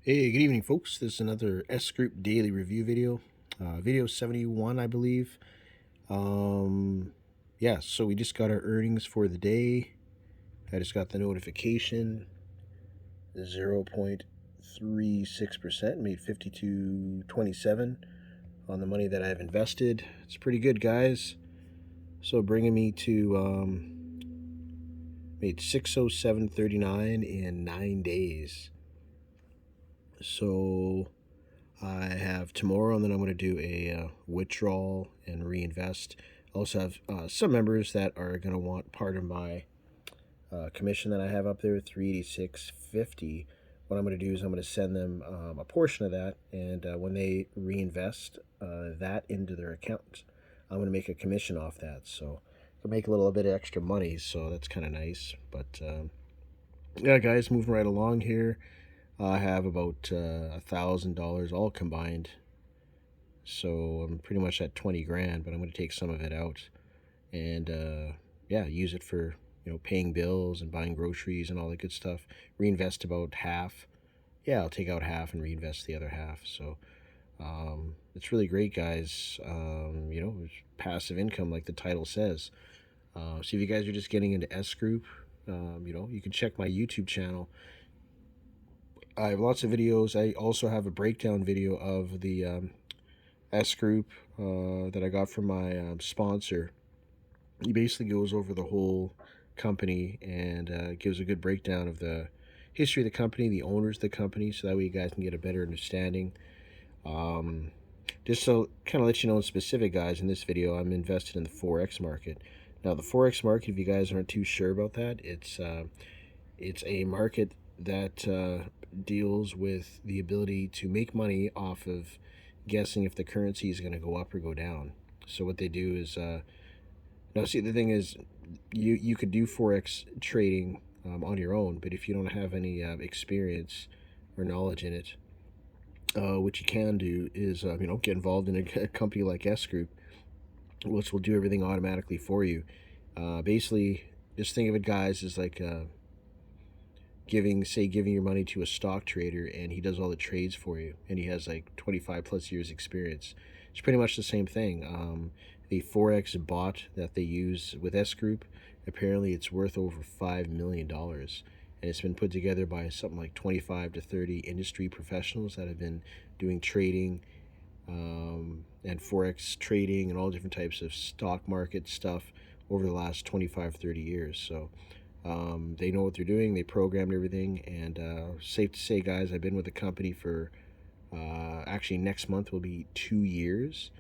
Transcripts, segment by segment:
Hey, good evening, folks. This is another S Group daily review video, video 71, I believe. Yeah, so we just got our earnings for the day. I just got the notification. 0.36%, made 52.27 on the money that I've invested. It's pretty good, guys. So bringing me to made 607.39 in 9 days. So I have tomorrow, and then I'm going to do a withdrawal and reinvest. I also have some members that are going to want part of my commission that I have up there, $386.50. What I'm going to do is I'm going to send them a portion of that, and when they reinvest that into their account, I'm going to make a commission off that. So I make a little bit of extra money, so that's kind of nice. But yeah, guys, moving right along here. I have about $1,000 all combined, so I'm pretty much at 20 grand. But I'm going to take some of it out and yeah, use it for paying bills and buying groceries and all that good stuff. Reinvest about half. Yeah, I'll take out half and reinvest the other half. So it's really great, guys. It's passive income, like the title says. So if you guys are just getting into S Group, you can check my YouTube channel. I have lots of videos. I also have a breakdown video of the S Group that I got from my sponsor. He basically goes over the whole company and gives a good breakdown of the history of the company, the owners of the company, so that way you guys can get a better understanding. Just so kind of let you know in specific, guys, in this video, I'm invested in the forex market. Now, the forex market, if you guys aren't too sure about that, it's a market that deals with the ability to make money off of guessing if the currency is going to go up or go down. So what they do is, now see, the thing is, you could do forex trading on your own, but if you don't have any experience or knowledge in it, what you can do is get involved in a company like S Group, which will do everything automatically for you. Basically, just think of it, guys, as like giving your money to a stock trader, and he does all the trades for you, and he has like 25 plus years experience. It's pretty much the same thing. The forex bot that they use with S Group, apparently it's worth over $5 million, and it's been put together by something like 25 to 30 industry professionals that have been doing trading and forex trading and all different types of stock market stuff over the last 25-30 years. So they know what they're doing. They programmed everything, and safe to say, guys, I've been with the company for actually next month will be 2 years.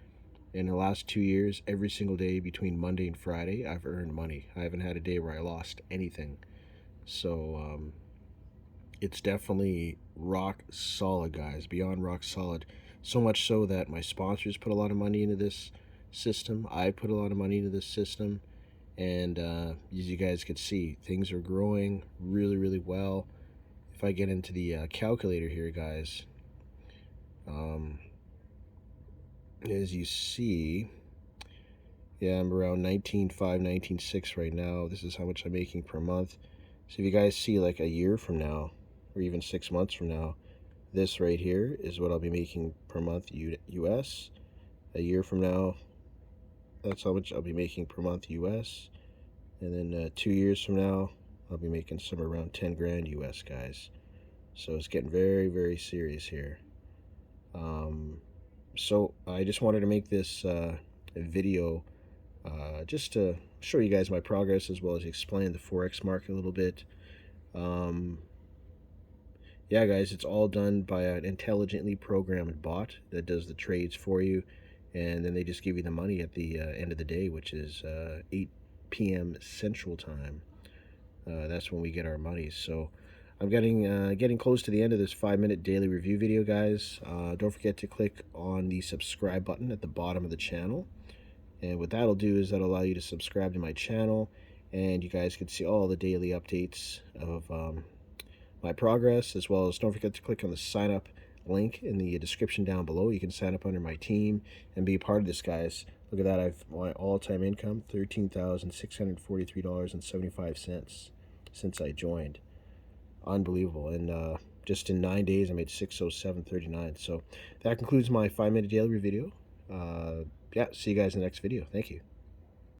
In the last 2 years, every single day between Monday and Friday, I've earned money. I haven't had a day where I lost anything. So it's definitely rock solid, guys, beyond rock solid. So much so that my sponsors put a lot of money into this system. I put a lot of money into this system. And as you guys can see, things are growing really, really well. If I get into the calculator here, guys, as you see, yeah, I'm around 19.5, 19.6 right now. This is how much I'm making per month. So if you guys see, like a year from now, or even 6 months from now, this right here is what I'll be making per month US. A year from now, that's how much I'll be making per month US. And then 2 years from now, I'll be making somewhere around 10 grand US, guys. So it's getting very, very serious here. So I just wanted to make this video just to show you guys my progress, as well as explain the forex market a little bit. Yeah, guys, it's all done by an intelligently programmed bot that does the trades for you, and then they just give you the money at the end of the day, which is 8 p.m. Central Time. That's when we get our money. So I'm getting close to the end of this 5-minute daily review video, guys. Don't forget to click on the subscribe button at the bottom of the channel, and what that'll do is that'll allow you to subscribe to my channel, and you guys can see all the daily updates of my progress, as well as don't forget to click on the sign up link in the description down below. You can sign up under my team and be a part of this, guys. Look at that, I've my all-time income, $13,643.75 since I joined. Unbelievable. And Just in 9 days, I made 607.39. So that concludes my 5-minute daily video. Yeah, see you guys in the next video. Thank you.